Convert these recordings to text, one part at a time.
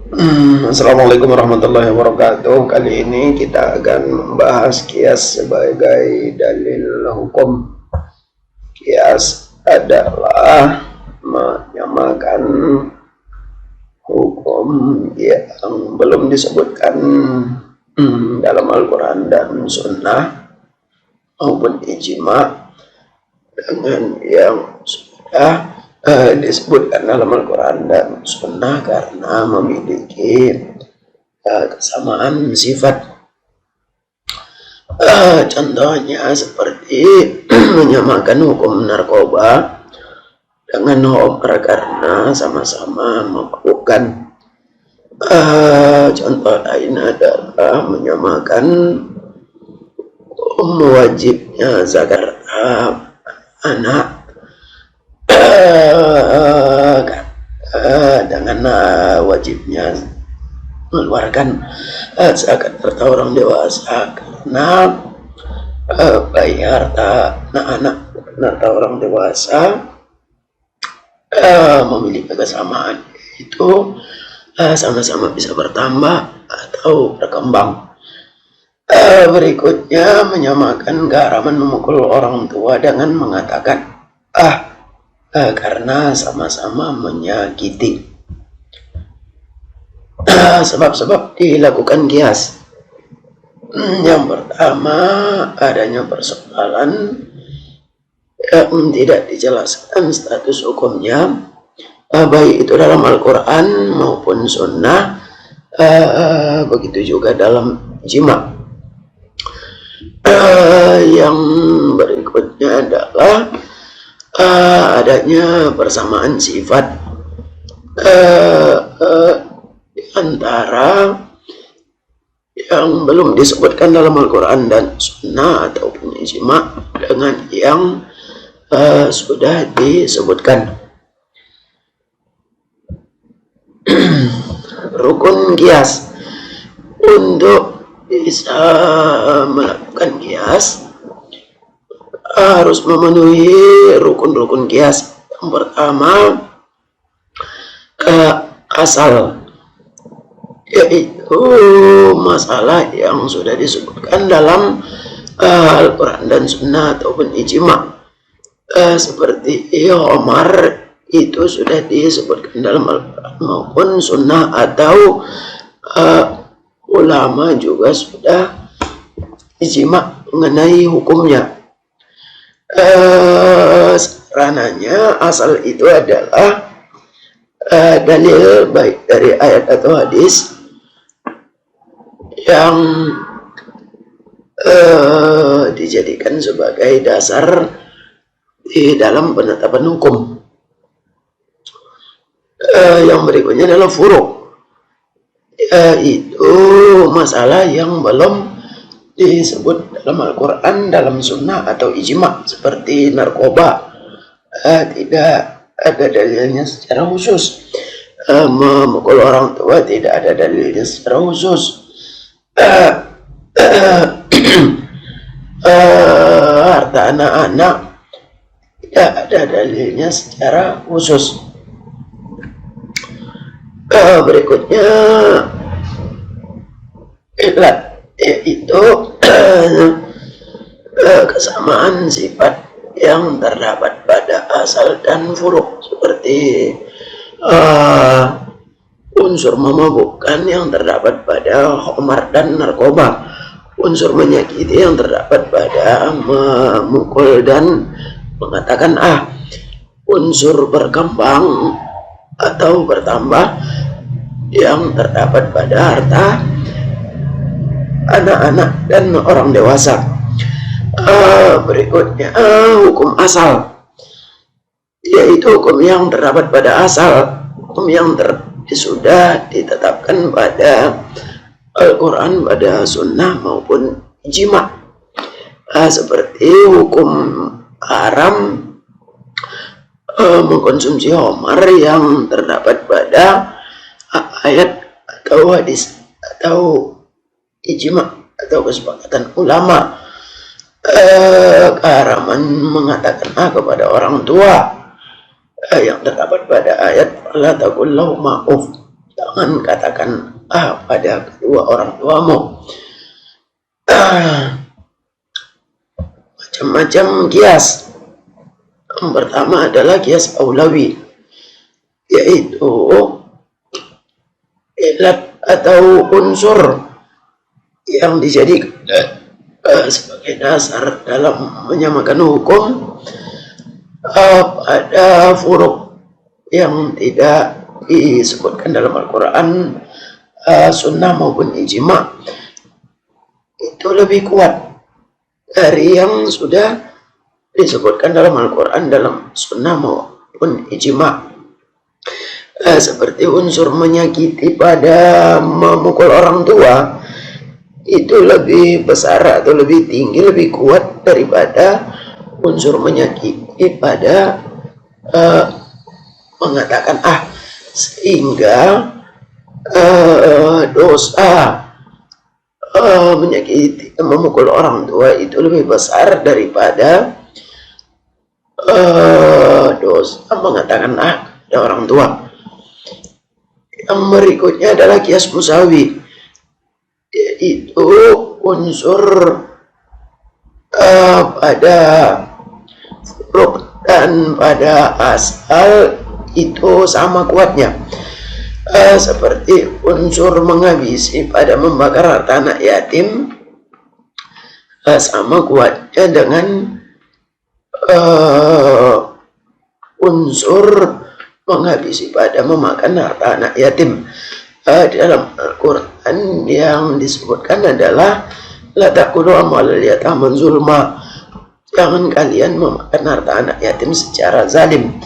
Assalamualaikum warahmatullahi wabarakatuh. Kali ini kita akan membahas kias sebagai dalil hukum. Kias adalah menyamakan hukum yang belum disebutkan dalam Al-Quran dan Sunnah maupun ijma dengan yang sudah disebutkan dalam Al-Quran dan Sunnah karena memiliki kesamaan sifat. Contohnya seperti menyamakan hukum narkoba dengan homer karena sama-sama memabukkan. Contoh lain adalah menyamakan wajibnya zakat anak dengan wajibnya mengeluarkan zakat harta orang dewasa karena bayi harta anak-anak dan harta orang dewasa memiliki kesamaan, itu sama-sama bisa bertambah atau berkembang. Berikutnya menyamakan keharaman memukul orang tua dengan mengatakan karena sama-sama menyakiti. Sebab-sebab dilakukan kias. Yang pertama, adanya persoalan yang tidak dijelaskan status hukumnya, baik itu dalam Al-Quran maupun Sunnah, begitu juga dalam ijma. Yang berikutnya adalah adanya persamaan sifat di antara yang belum disebutkan dalam Al-Quran dan Sunnah ataupun ijma dengan yang sudah disebutkan. Rukun kias. Untuk bisa melakukan kias harus memenuhi rukun-rukun kias. Yang pertama, asal, yaitu masalah yang sudah disebutkan dalam Al-Quran dan Sunnah ataupun ijma. Seperti Omar itu sudah disebutkan dalam Al-Quran maupun Sunnah, atau ulama juga sudah ijma mengenai hukumnya. Sarananya asal itu adalah dalil baik dari ayat atau hadis yang dijadikan sebagai dasar di dalam penetapan hukum. Yang berikutnya adalah furu', yaitu masalah yang belum disebut dalam Al-Quran, dalam Sunnah atau ijma, seperti narkoba. Tidak ada dalilnya secara khusus. Memukul orang tua tidak ada dalilnya secara khusus. Harta anak-anak tidak ada dalilnya secara khusus. Berikutnya ilat, yaitu kesamaan sifat yang terdapat pada asal dan furu', seperti unsur memabukkan yang terdapat pada khamar dan narkoba, unsur menyakiti yang terdapat pada memukul dan mengatakan unsur berkembang atau bertambah yang terdapat pada harta anak-anak dan orang dewasa. Berikutnya hukum asal, yaitu hukum yang terdapat pada asal, hukum yang sudah ditetapkan pada Al-Quran, pada Sunnah maupun ijma. Seperti hukum haram mengkonsumsi khamar yang terdapat pada ayat atau hadis atau ijma atau kesepakatan ulama. Keharaman mengatakan kepada orang tua yang terdapat pada ayat la taqul lahuma uff, Jangan katakan pada kedua orang tuamu. Macam-macam kias. Yang pertama adalah kias aulawi, yaitu ilat atau unsur yang dijadikan sebagai dasar dalam menyamakan hukum pada furuk yang tidak disebutkan dalam Al-Quran, sunnah maupun ijma, itu lebih kuat dari yang sudah disebutkan dalam Al-Quran, dalam sunnah maupun ijma. Seperti unsur menyakiti pada memukul orang tua, itu lebih besar atau lebih tinggi, lebih kuat daripada unsur menyakiti pada mengatakan sehingga dosa menyakiti, memukul orang tua itu lebih besar daripada dosa mengatakan ada orang tua. Yang berikutnya adalah kias musawi, yaitu unsur pada furuk dan pada asal itu sama kuatnya. Seperti unsur menghabisi pada membakar harta anak yatim, sama kuatnya dengan unsur menghabisi pada memakan harta anak yatim. Dalam Al-Quran yang disebutkan adalah la taqulu amwalal yatama zulma, jangan kalian memakan harta anak yatim secara zalim.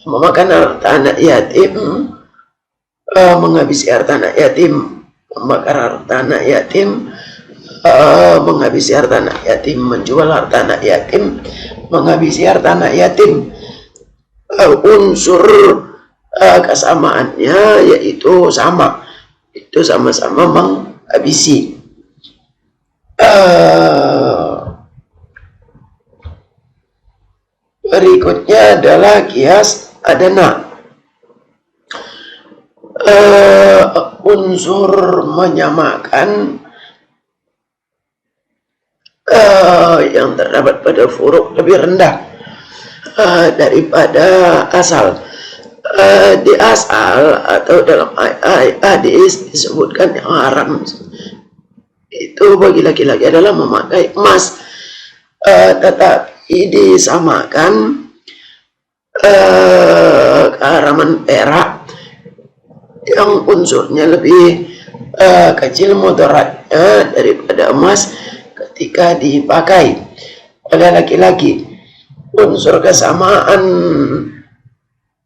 Memakan harta anak yatim, menghabisi harta anak yatim, membakar harta anak yatim, menghabisi harta anak yatim, menjual harta anak yatim, menghabisi harta anak yatim, unsur kesamaannya yaitu sama, itu sama-sama menghabisi. Berikutnya adalah kias adana, unsur menyamakan yang terdapat pada furuk lebih rendah daripada asal. Di asal atau dalam hadis disebutkan yang haram itu bagi laki-laki adalah memakai emas, tetapi disamakan keharaman perak yang unsurnya lebih kecil mudaratnya daripada emas ketika dipakai oleh laki-laki. Unsur kesamaan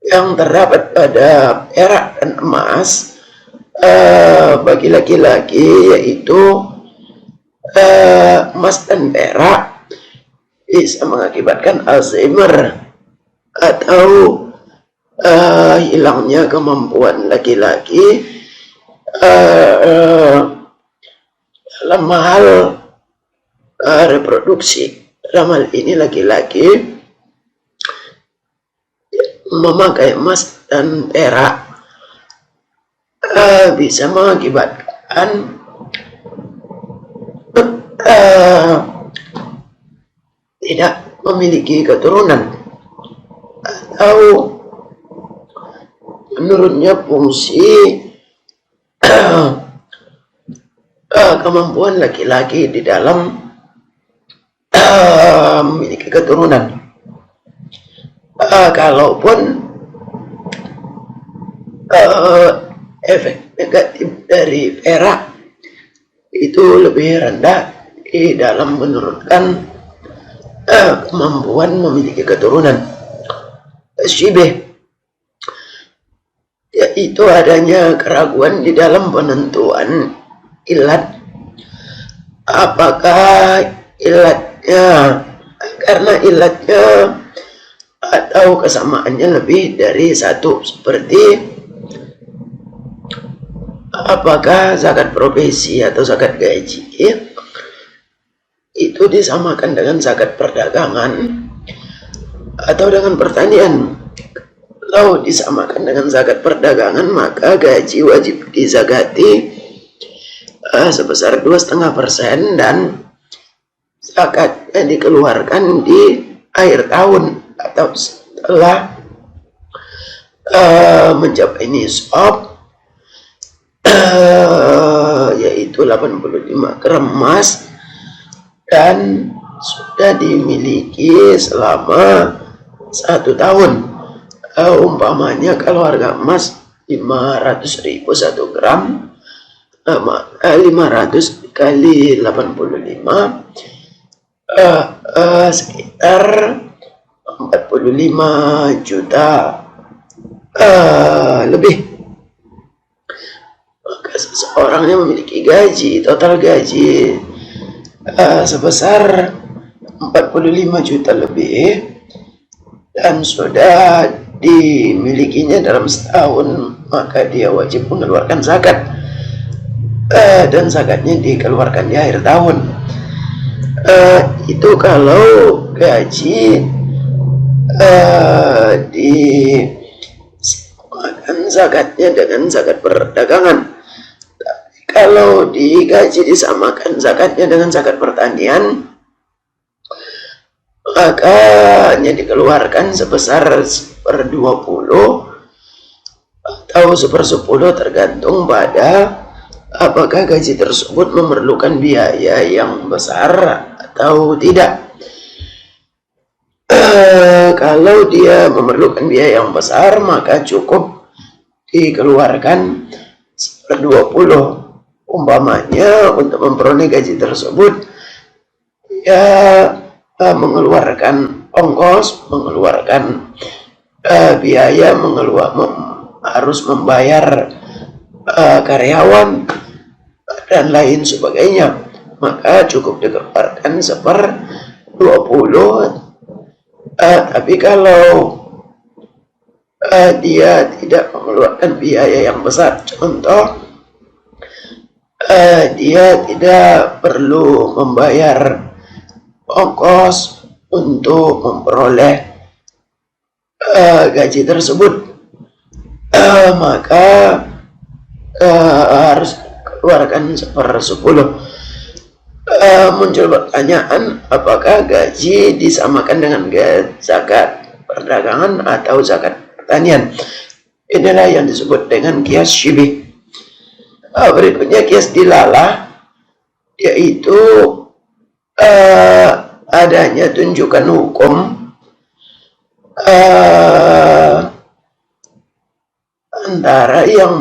yang terdapat pada perak dan emas bagi laki-laki yaitu emas dan perak bisa mengakibatkan Alzheimer atau hilangnya kemampuan laki-laki dalam hal reproduksi. Dalam hal ini laki-laki memakai emas dan perak bisa mengakibatkan tidak memiliki keturunan atau menurunnya fungsi kemampuan laki-laki di dalam memiliki keturunan. Kalaupun efek negatif dari perak itu lebih rendah di dalam menurunkan kemampuan memiliki keturunan. Syibih, yaitu adanya keraguan di dalam penentuan ilat. Apakah ilatnya karena ilatnya atau kesamaannya lebih dari satu, seperti apakah zakat profesi atau zakat gaji itu disamakan dengan zakat perdagangan atau dengan pertanian. Kalau disamakan dengan zakat perdagangan, maka gaji wajib dizakati sebesar 2,5%, dan zakatnya dikeluarkan di akhir tahun atau setelah mencapai nisab, yaitu 85 gram emas dan sudah dimiliki selama 1 tahun. Umpamanya kalau harga emas 500.000 1 gram, 500 kali 85 sekitar 45 juta lebih. Maka seseorang yang memiliki gaji, total gaji sebesar 45 juta lebih, dan sudah dimilikinya dalam setahun, maka dia wajib mengeluarkan zakat, dan zakatnya dikeluarkan di akhir tahun. Itu kalau gaji disamakan zakatnya dengan zakat perdagangan. Tapi kalau digaji disamakan zakatnya dengan zakat pertanian, maka hanya dikeluarkan sebesar 1/20 atau 1/10, tergantung pada apakah gaji tersebut memerlukan biaya yang besar atau tidak. Kalau dia memerlukan biaya yang besar, maka cukup dikeluarkan 1/20. Umpamanya untuk memperoleh gaji tersebut, ya mengeluarkan ongkos, mengeluarkan biaya, harus membayar karyawan dan lain sebagainya, maka cukup dikeluarkan 1/20. Tapi kalau dia tidak mengeluarkan biaya yang besar, contoh dia tidak perlu membayar ongkos untuk memperoleh gaji tersebut, maka harus keluarkan 1/10. Muncul pertanyaan, apakah gaji disamakan dengan zakat perdagangan atau zakat pertanian? Inilah yang disebut dengan kias syibih. Berikutnya kias dilalah, yaitu adanya tunjukan hukum antara yang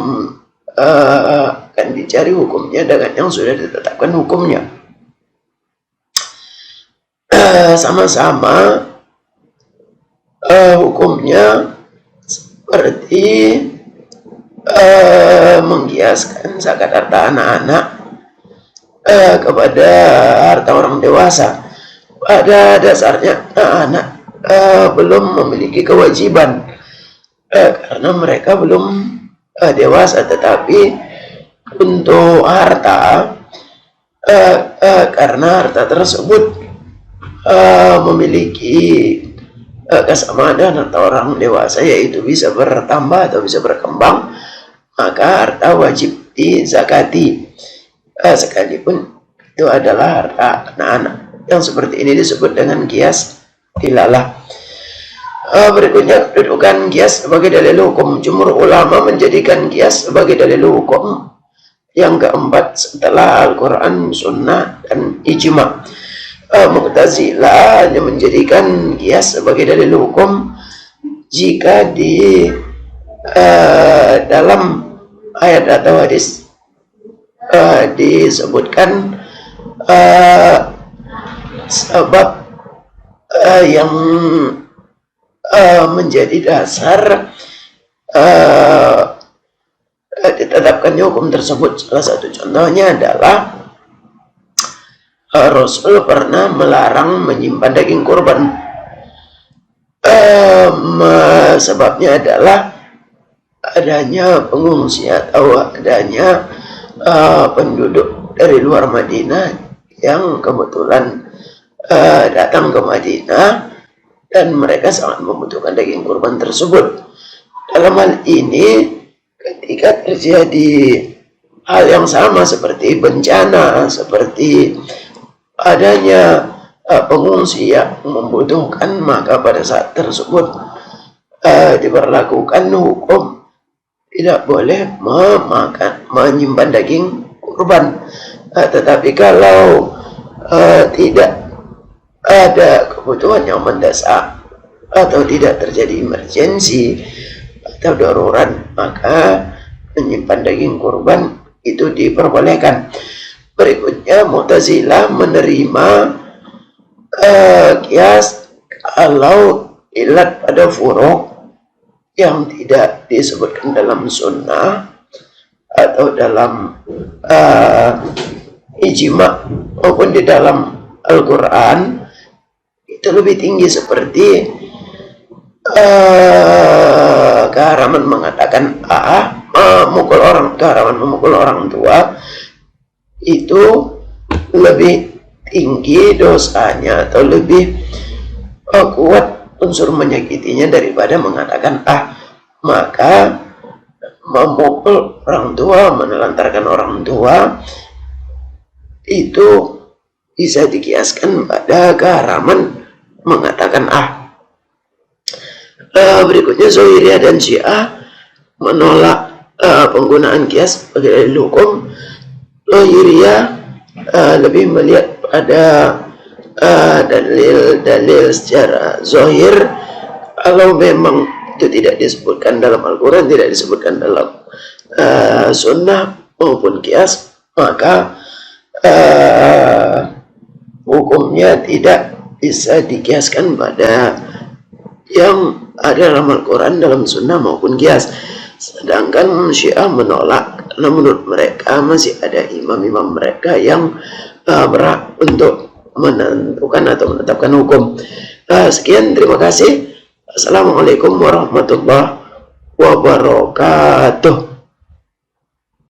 akan dicari hukumnya dengan yang sudah ditetapkan hukumnya. Sama-sama hukumnya seperti mengkiaskan zakat harta anak-anak kepada harta orang dewasa. Pada dasarnya anak-anak belum memiliki kewajiban karena mereka belum dewasa, tetapi untuk harta karena harta tersebut memiliki kesamaan dengan harta orang dewasa, yaitu bisa bertambah atau bisa berkembang, maka harta wajib dizakati sekalipun itu adalah harta anak-anak. Yang seperti ini disebut dengan kias dilalah. Berikutnya kedudukan kias sebagai dalil hukum. Jumhur ulama menjadikan kias sebagai dalil hukum yang keempat setelah Al-Quran, Sunnah, dan Ijma'. Mu'tazilah hanya menjadikan kias sebagai dalil hukum jika di dalam ayat atau hadis disebutkan sebab yang menjadi dasar ditetapkannya hukum tersebut. Salah satu contohnya adalah Rasul pernah melarang menyimpan daging kurban. Sebabnya adalah adanya pengungsi atau adanya penduduk dari luar Madinah yang kebetulan datang ke Madinah, dan mereka sangat membutuhkan daging kurban tersebut. Dalam hal ini, ketika terjadi hal yang sama seperti bencana, seperti adanya pengungsi yang membutuhkan, maka pada saat tersebut diberlakukan hukum tidak boleh menyimpan daging kurban. Tetapi kalau tidak ada kebutuhan yang mendesak atau tidak terjadi emergensi atau darurat, maka menyimpan daging kurban itu diperbolehkan. Berikutnya, Mu'tazilah menerima kias kalau ilat pada furuk yang tidak disebutkan dalam sunnah atau dalam ijma maupun di dalam Al-Quran itu lebih tinggi, seperti keharaman mengatakan keharaman memukul orang tua itu lebih tinggi dosanya atau lebih kuat unsur menyakitinya daripada mengatakan maka memukul orang tua, menelantarkan orang tua itu bisa dikiaskan pada keharaman mengatakan Berikutnya, Zahiriyah dan Syiah menolak penggunaan kias sebagai dalil hukum. Zahiriyah lebih melihat pada dalil-dalil secara zahir. Kalau memang itu tidak disebutkan dalam Al-Quran, tidak disebutkan dalam sunnah maupun kias, maka hukumnya tidak bisa dikiaskan pada yang ada dalam Al-Quran, dalam sunnah maupun kias. Sedangkan Syiah menolak karena menurut mereka masih ada imam-imam mereka yang berhak untuk menentukan atau menetapkan hukum. Sekian, terima kasih. Assalamualaikum warahmatullahi wabarakatuh.